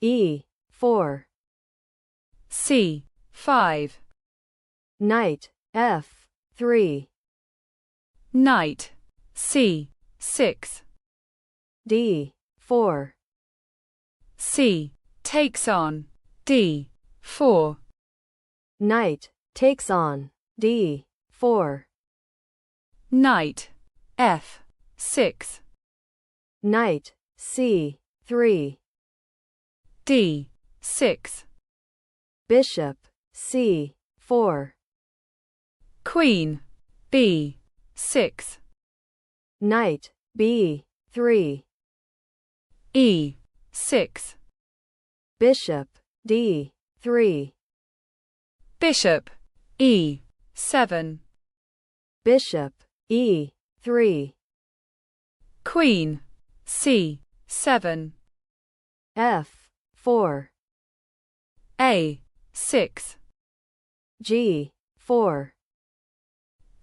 E4. C5. Knight F3. Knight C6. D4. C takes on D4. Knight takes on D4. Knight F6. Knight C3. D6. Bishop C4. Queen B6. Knight B3. E6. Bishop D3. Bishop E7. Bishop E3. Queen C7. F4. A6. G4.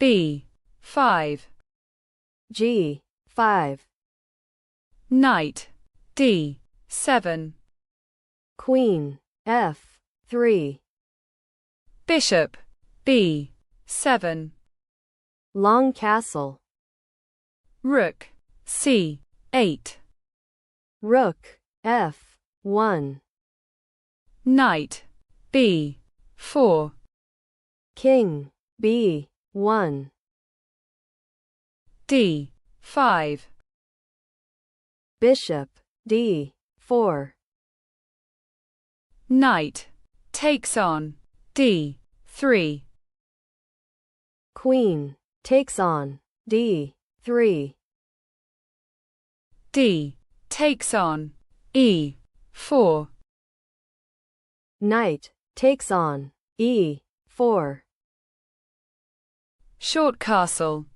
B5. G5. Knight D7. Queen F3. Bishop B7. Long castle. Rook C8. Rook F1. Knight B4. King B1. D5. Bishop D4. Knight takes on D3. Queen takes on D3. D takes on E4. Knight takes on E4. Short castle.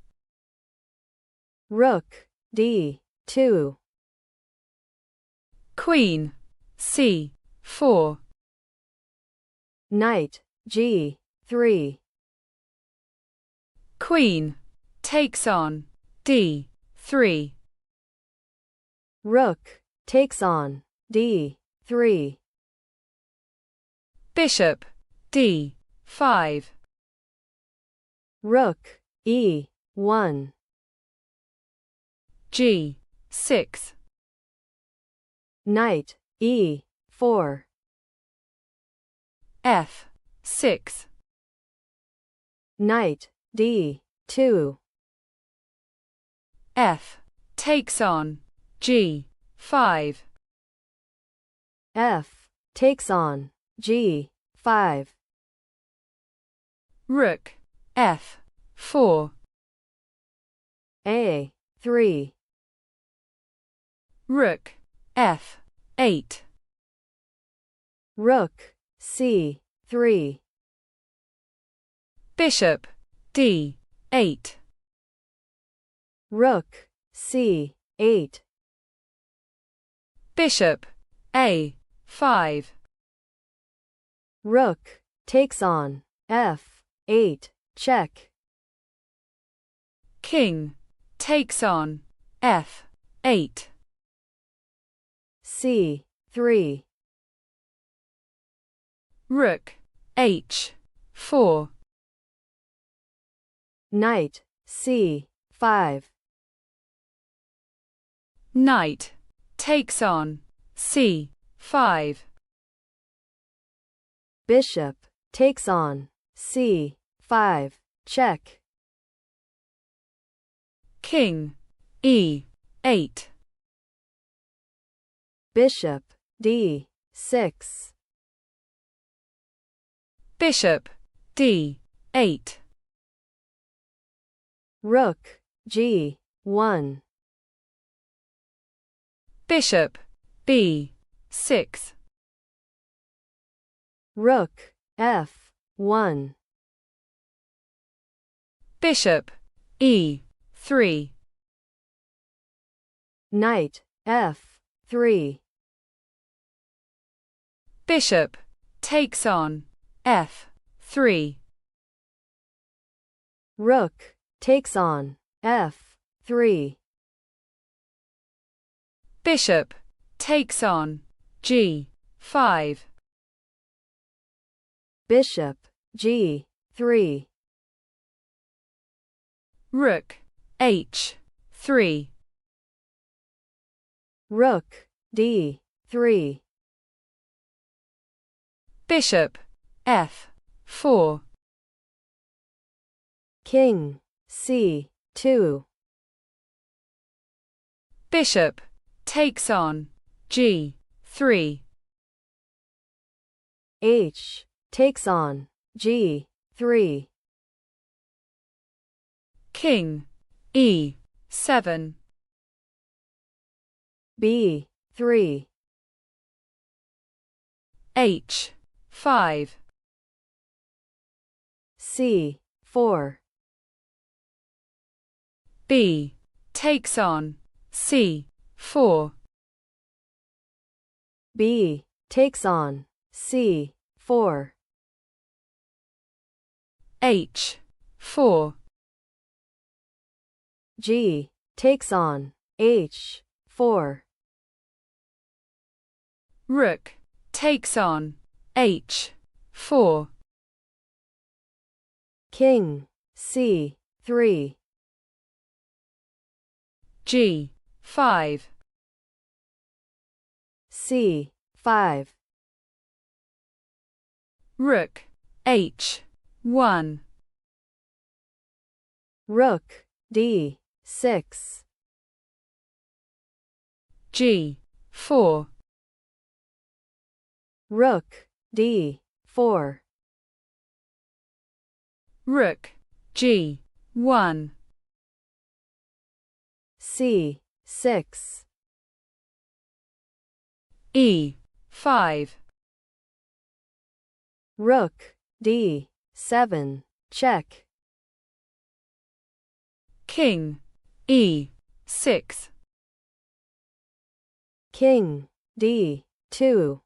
Rook D2. Queen C4. Knight G3. Queen takes on D3. Rook takes on D3. Bishop D5. Rook E1. G6. Knight E4. F6. Knight D2. F takes on G5. F takes on G5. Rook F4. A3. Rook F8. Rook C3. Bishop D8. Rook C8. Bishop A5. Rook takes on F8. Check. King takes on F8. C3. Rook H4. Knight C5. Knight takes on C5. Bishop takes on C5. Check. King E8. Bishop D6. Bishop D8. Rook G1. Bishop B6. Rook F1. Bishop E3. Knight F3. Bishop takes on F3. Rook takes on F3. Bishop takes on G 5. Bishop G3. Rook H3. Rook D3. Bishop F4. King C2. Bishop takes on G3. H takes on G3. King E7. B3. H5. C4. B takes on C4. B takes on C4. H4. G takes on H4. Rook takes on H4. King C3. G5. C5. Rook H1. Rook D6. G4. Rook D4. Rook G1. C6. E5. Rook D7. Check. King E6. King D2.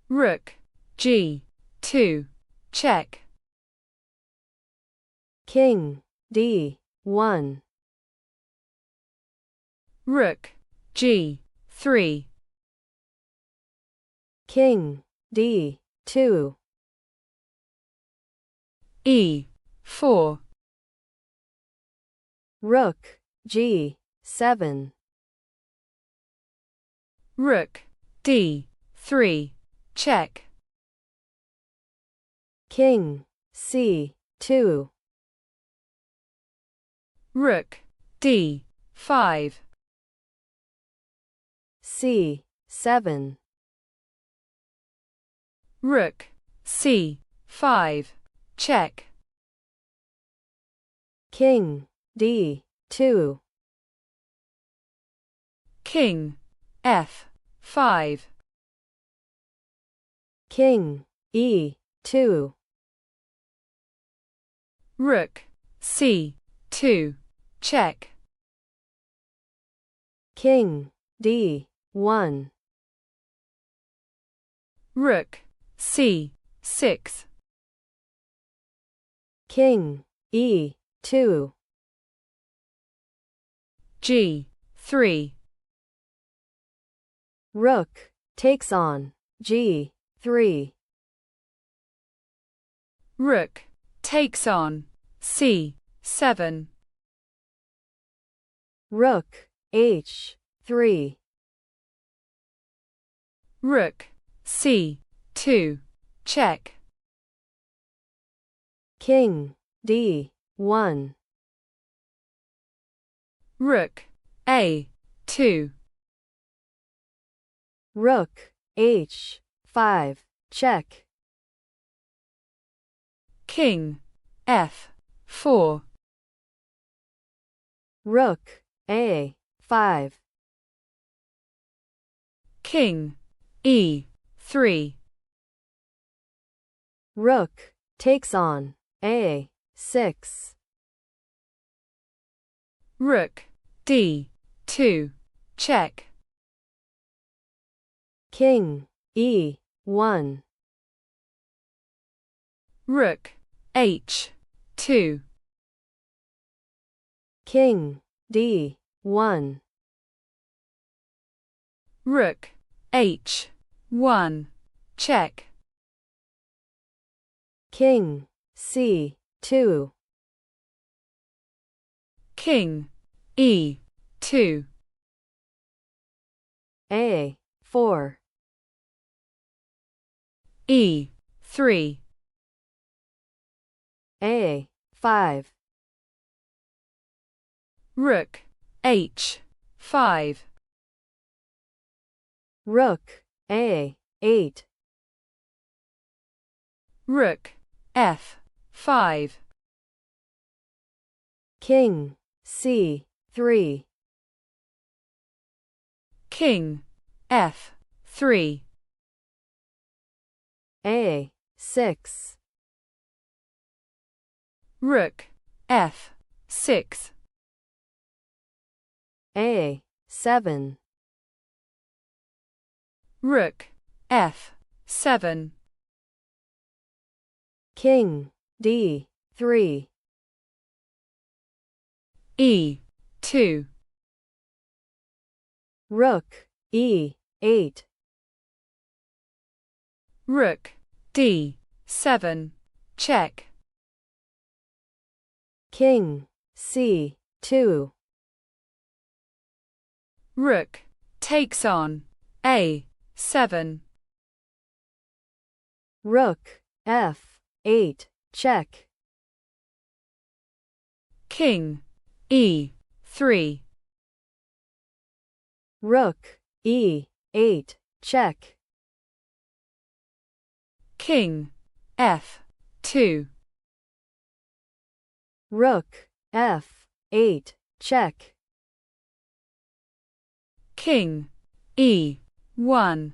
Rook G2. Check. King D1. Rook G3. King D2. E4. Rook G7. Rook D3. Check. King C2. Rook D5. C7. Rook C5. Check. King D2. King F5. King E2. Rook C2. Check. King D1. Rook C6. King E2. G3. Rook takes on G3. Rook takes on C7. Rook H3. Rook C2. Check. King D1. Rook A2. Rook H5. Check. King F4. Rook A5. King E3. Rook takes on A6. Rook D2. Check. King E1. Rook H2. King D1. Rook H1, check. King C2. King E2. A4. E3. A5. Rook H5. Rook A8. Rook F5. King C3. King F3. A6. Rook F6. A7. Rook F7. King D3. E2. Rook E8. Rook D7, check. King C2. Rook takes on A7. Rook F8, check. King E3. Rook E8, check. King F2. Rook F8, check. King E1.